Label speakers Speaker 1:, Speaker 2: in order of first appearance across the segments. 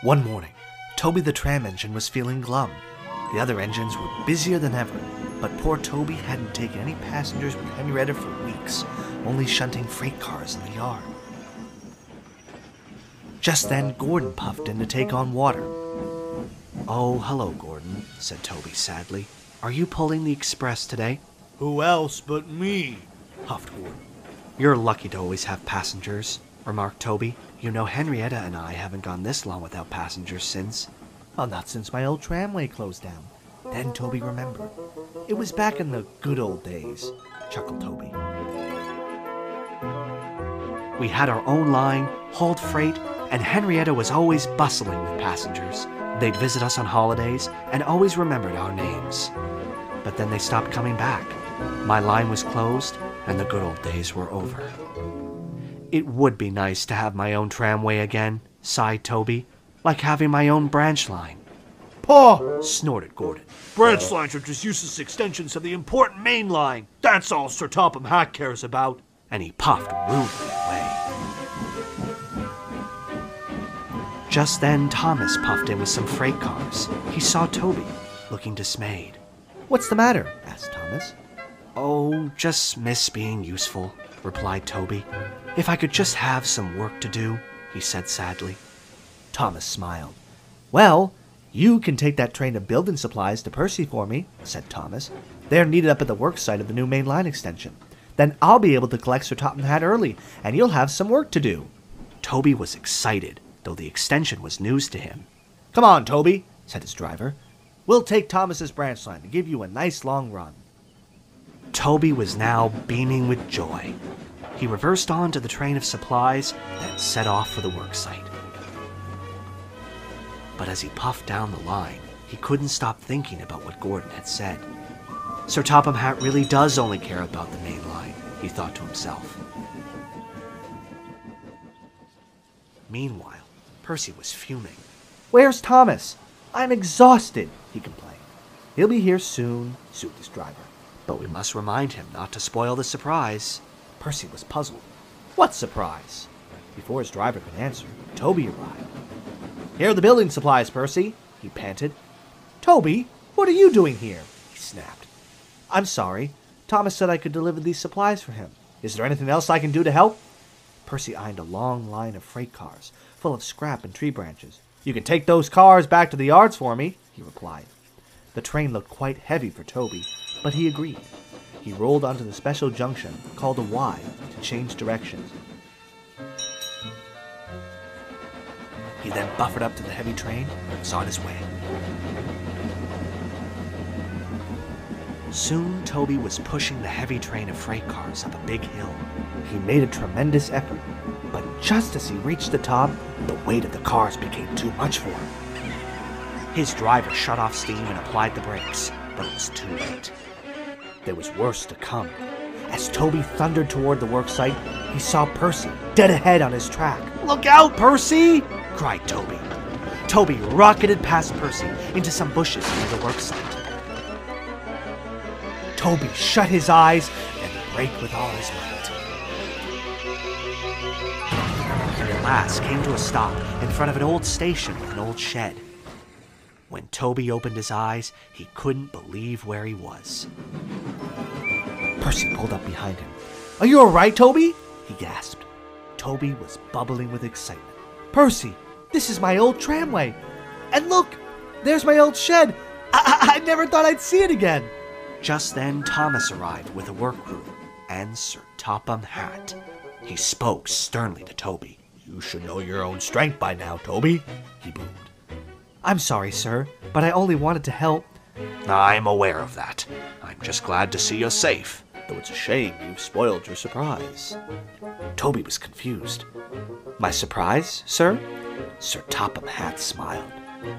Speaker 1: One morning, Toby the tram engine was feeling glum. The other engines were busier than ever, but poor Toby hadn't taken any passengers with Henrietta for weeks, only shunting freight cars in the yard. Just then, Gordon puffed in to take on water. "Oh, hello, Gordon," said Toby sadly. "Are you pulling the express today?"
Speaker 2: "Who else but me?"
Speaker 1: huffed Gordon. "You're lucky to always have passengers," remarked Toby. "You know, Henrietta and I haven't gone this long without passengers since." "Well, not since my old tramway closed down." Then Toby remembered. "It was back in the good old days," chuckled Toby. "We had our own line, hauled freight, and Henrietta was always bustling with passengers. They'd visit us on holidays and always remembered our names. But then they stopped coming back. My line was closed, and the good old days were over." "It would be nice to have my own tramway again," sighed Toby, "like having my own branch line."
Speaker 2: "Paw!"
Speaker 1: snorted Gordon.
Speaker 2: "Branch lines are just useless extensions of the important main line. That's all Sir Topham Hatt cares about."
Speaker 1: And he puffed rudely away. Just then, Thomas puffed in with some freight cars. He saw Toby, looking dismayed. "What's the matter?" asked Thomas. "Oh, just miss being useful," replied Toby. "If I could just have some work to do," he said sadly. Thomas smiled. "Well, you can take that train of building supplies to Percy for me," said Thomas. "They're needed up at the work site of the new main line extension. Then I'll be able to collect Sir Topham Hatt early, and you'll have some work to do." Toby was excited, though the extension was news to him. "Come on, Toby," said his driver. "We'll take Thomas's branch line to give you a nice long run." Toby was now beaming with joy. He reversed on to the train of supplies, then set off for the work site. But as he puffed down the line, he couldn't stop thinking about what Gordon had said. Sir Topham Hatt really does only care about the main line, he thought to himself. Meanwhile, Percy was fuming. "Where's Thomas? I'm exhausted," he complained. "He'll be here soon," soothed his driver. "But we must remind him not to spoil the surprise." Percy was puzzled. "What surprise?" Before his driver could answer, Toby arrived. "Here are the building supplies, Percy," he panted. "Toby, what are you doing here?" he snapped. "I'm sorry. Thomas said I could deliver these supplies for him. Is there anything else I can do to help?" Percy eyed a long line of freight cars, full of scrap and tree branches. "You can take those cars back to the yards for me," he replied. The train looked quite heavy for Toby, but he agreed. He rolled onto the special junction, called a Y, to change directions. He then buffered up to the heavy train and was on his way. Soon, Toby was pushing the heavy train of freight cars up a big hill. He made a tremendous effort, but just as he reached the top, the weight of the cars became too much for him. His driver shut off steam and applied the brakes, but it was too late. There was worse to come. As Toby thundered toward the worksite, he saw Percy dead ahead on his track. "Look out, Percy!" cried Toby. Toby rocketed past Percy into some bushes near the worksite. Toby shut his eyes and braked with all his might. He at last came to a stop in front of an old station with an old shed. When Toby opened his eyes, he couldn't believe where he was. Percy pulled up behind him. "Are you all right, Toby?" he gasped. Toby was bubbling with excitement. "Percy, this is my old tramway. And look, there's my old shed. I never thought I'd see it again." Just then, Thomas arrived with a work crew and Sir Topham Hatt. He spoke sternly to Toby. "You should know your own strength by now, Toby," he boomed. "I'm sorry, sir, but I only wanted to help." "I'm aware of that. I'm just glad to see you're safe, though it's a shame you've spoiled your surprise." Toby was confused. My surprise, sir? Sir Topham Hatt smiled.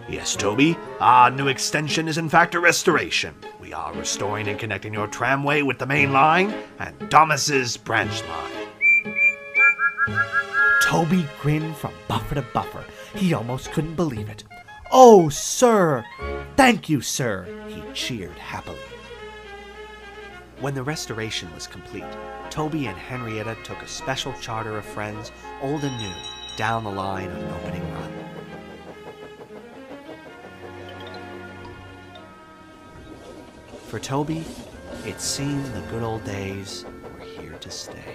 Speaker 2: Yes, Toby, our new extension is in fact a restoration. We are restoring and connecting your tramway with the main line and Thomas's branch line.
Speaker 3: Toby grinned from buffer to buffer. He almost couldn't believe it. Oh, sir! Thank you, sir! He cheered happily.
Speaker 1: When the restoration was complete, Toby and Henrietta took a special charter of friends, old and new, down the line on an opening run. For Toby, it seemed the good old days were here to stay.